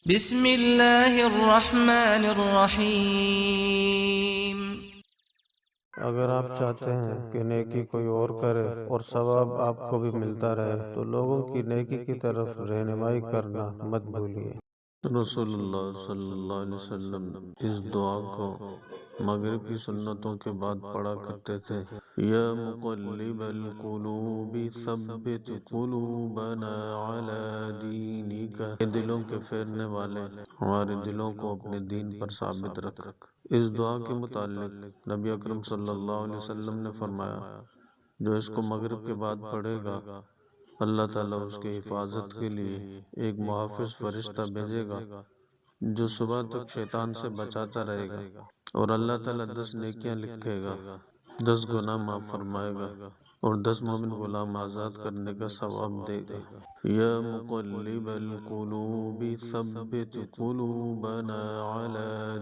بسم اللہ الرحمن الرحیم۔ اگر آپ چاہتے ہیں کہ نیکی کوئی اور کرے اور ثواب آپ کو بھی ملتا رہے تو لوگوں کی نیکی کی طرف رہنمائی کرنا مت بھولیے۔ رسول اللہ صلی اللہ علیہ وسلم اس دعا کو مغرب کی سنتوں کے بعد پڑھا کرتے تھے۔ یا مقلب القلوب ثبت قلوبنا علی دینک، اے دلوں کے پھیرنے والے ہمارے دلوں کو اپنے دین پر ثابت رکھ۔ اس دعا کے متعلق نبی اکرم صلی اللہ علیہ وسلم نے فرمایا، جو اس کو مغرب کے بعد پڑھے گا اللہ تعالیٰ اس کی حفاظت کے لیے ایک محافظ فرشتہ بھیجے گا جو صبح تک شیطان سے بچاتا رہے گا، اور اللہ تعالیٰ 10 نیکیاں لکھے گا، 10 گناہ معاف فرمائے گا اور 10 مومن غلام آزاد کرنے کا ثواب دے گا۔ یا مقلب القلوب ثبت قلوبنا علی